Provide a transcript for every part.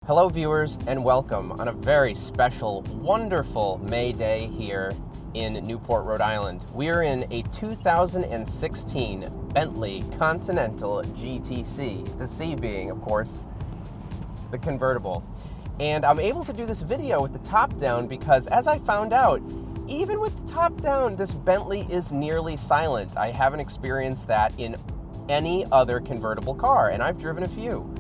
Hello viewers and welcome on a very special, wonderful May Day here in Newport, Rhode Island. We're in a 2016 Bentley Continental GTC, the C being, of course, the convertible. And I'm able to do this video with the top down because, as I found out, even with the top down, this Bentley is nearly silent. I haven't experienced that in any other convertible car, and I've driven a few.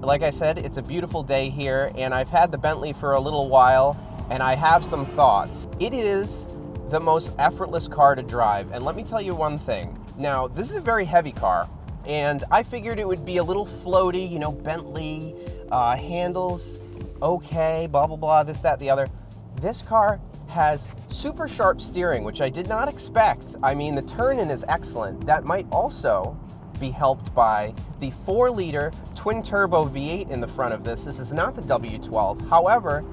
Like I said, it's a beautiful day here, and I've had the Bentley for a little while, and I have some thoughts. It is the most effortless car to drive, and let me tell you one thing. Now, this is a very heavy car, and I figured it would be a little floaty, you know, Bentley, handles, okay, blah, blah, blah, this, that, the other. This car has super sharp steering, which I did not expect. I mean, the turn-in is excellent. That might also be helped by the 4-liter twin-turbo V8 in the front of this. This is not the W12. However,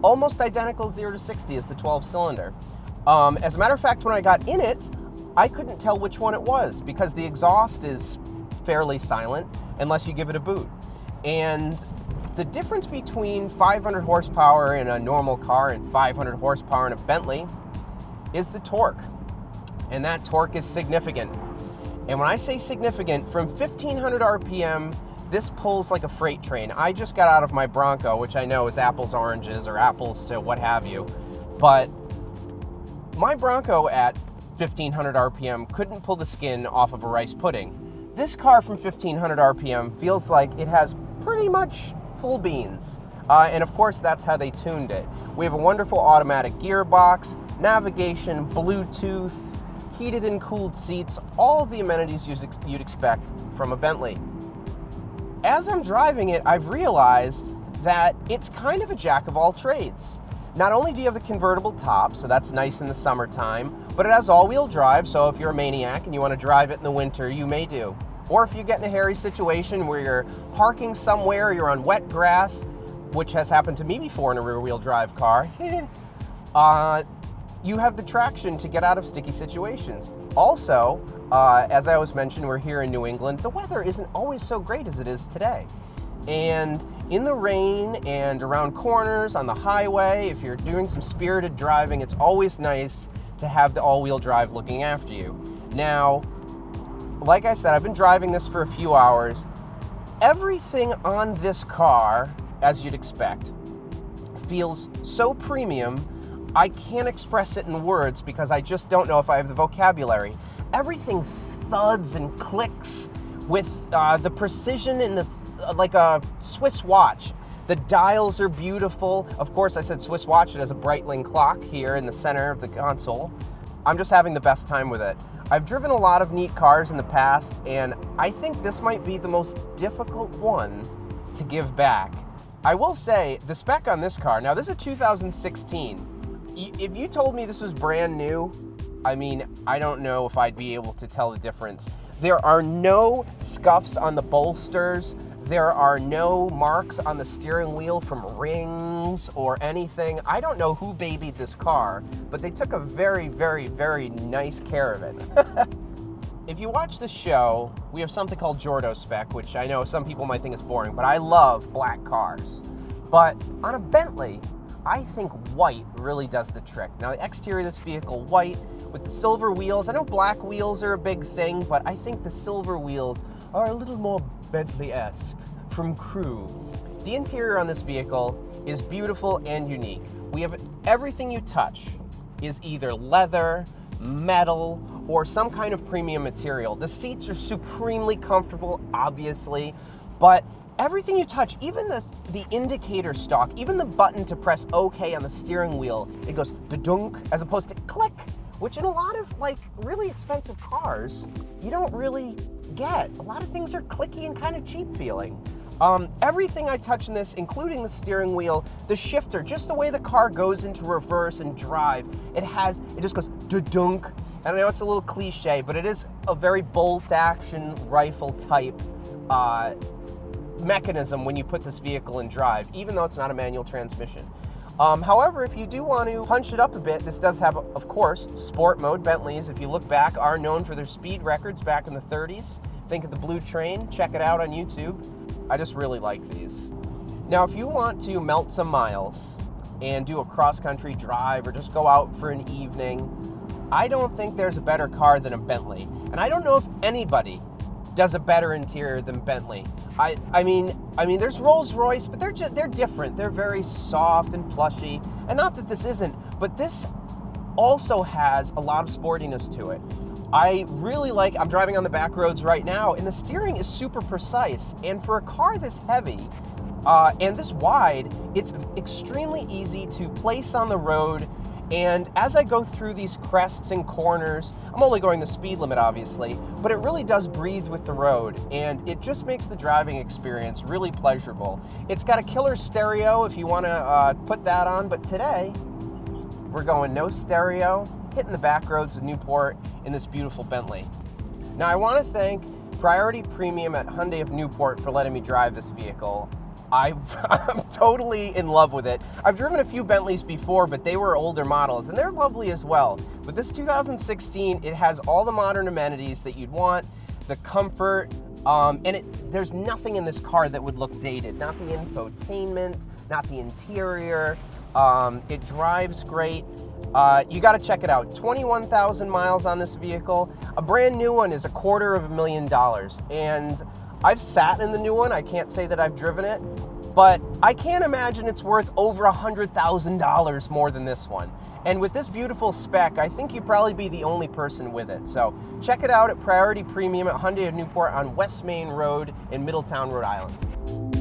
almost identical 0 to 60 is the 12-cylinder. As a matter of fact, when I got in it, I couldn't tell which one it was because the exhaust is fairly silent unless you give it a boot. And the difference between 500 horsepower in a normal car and 500 horsepower in a Bentley is the torque. And that torque is significant. And when I say significant, from 1500 RPM, this pulls like a freight train. I just got out of my Bronco, which I know is apples to oranges or apples to what have you. But my Bronco at 1500 RPM couldn't pull the skin off of a rice pudding. This car from 1500 RPM feels like it has pretty much full beans. And of course, that's how they tuned it. We have a wonderful automatic gearbox, navigation, Bluetooth, heated and cooled seats, all of the amenities you'd expect from a Bentley. As I'm driving it, I've realized that it's kind of a jack of all trades. Not only do you have the convertible top, so that's nice in the summertime, but it has all-wheel drive, so if you're a maniac and you want to drive it in the winter, you may do. Or if you get in a hairy situation where you're parking somewhere, you're on wet grass, which has happened to me before in a rear-wheel drive car, you have the traction to get out of sticky situations. Also, as I always mentioned, we're here in New England. The weather isn't always so great as it is today. And in the rain and around corners on the highway, if you're doing some spirited driving, it's always nice to have the all-wheel drive looking after you. Now, like I said, I've been driving this for a few hours. Everything on this car, as you'd expect, feels so premium, I can't express it in words because I just don't know if I have the vocabulary. Everything thuds and clicks with the precision in the like a Swiss watch. The dials are beautiful. Of course, I said Swiss watch. It has a Breitling clock here in the center of the console. I'm just having the best time with it. I've driven a lot of neat cars in the past, and I think this might be the most difficult one to give back. I will say, the spec on this car, now this is a 2016. If you told me this was brand new, I mean, I don't know if I'd be able to tell the difference. There are no scuffs on the bolsters. There are no marks on the steering wheel from rings or anything. I don't know who babied this car, but they took a very, very, very nice care of it. If you watch the show, we have something called Jordo Spec, which I know some people might think is boring, but I love black cars. But on a Bentley, I think white really does the trick. Now, the exterior of this vehicle, white with the silver wheels. I know black wheels are a big thing, but I think the silver wheels are a little more Bentley-esque from Crew. The interior on this vehicle is beautiful and unique. We have everything you touch is either leather, metal, or some kind of premium material. The seats are supremely comfortable, obviously, but everything you touch, even the indicator stalk, even the button to press OK on the steering wheel, it goes da-dunk as opposed to click, which in a lot of like really expensive cars, you don't really get. A lot of things are clicky and kind of cheap feeling. Everything I touch in this, including the steering wheel, the shifter, just the way the car goes into reverse and drive, it just goes da-dunk. And I know it's a little cliche, but it is a very bolt-action rifle type mechanism when you put this vehicle in drive, even though it's not a manual transmission. However, if you do want to punch it up a bit, this does have, of course, sport mode. Bentleys, if you look back, are known for their speed records back in the 30s. Think of the Blue Train. Check it out on YouTube. I just really like these. Now, if you want to melt some miles and do a cross-country drive or just go out for an evening, I don't think there's a better car than a Bentley. And I don't know if anybody does a better interior than Bentley. I mean, there's Rolls-Royce, but they're different. They're very soft and plushy. And not that this isn't, but this also has a lot of sportiness to it. I really like, I'm driving on the back roads right now, and the steering is super precise. And for a car this heavy and this wide, it's extremely easy to place on the road. And as I go through these crests and corners, I'm only going the speed limit, obviously, but it really does breathe with the road, and it just makes the driving experience really pleasurable. It's got a killer stereo if you want to put that on, but today we're going no stereo, hitting the back roads of Newport in this beautiful Bentley. Now, I want to thank Priority Premium at Hyundai of Newport for letting me drive this vehicle. I'm totally in love with it. I've driven a few Bentleys before, but they were older models, and they're lovely as well. But this 2016, it has all the modern amenities that you'd want, the comfort, and there's nothing in this car that would look dated. Not the infotainment, not the interior. It drives great. You got to check it out. 21,000 miles on this vehicle. A brand new one is $250,000, and I've sat in the new one. I can't say that I've driven it, but I can't imagine it's worth over $100,000 more than this one. And with this beautiful spec, I think you'd probably be the only person with it. So check it out at Priority Premium at Hyundai of Newport on West Main Road in Middletown, Rhode Island.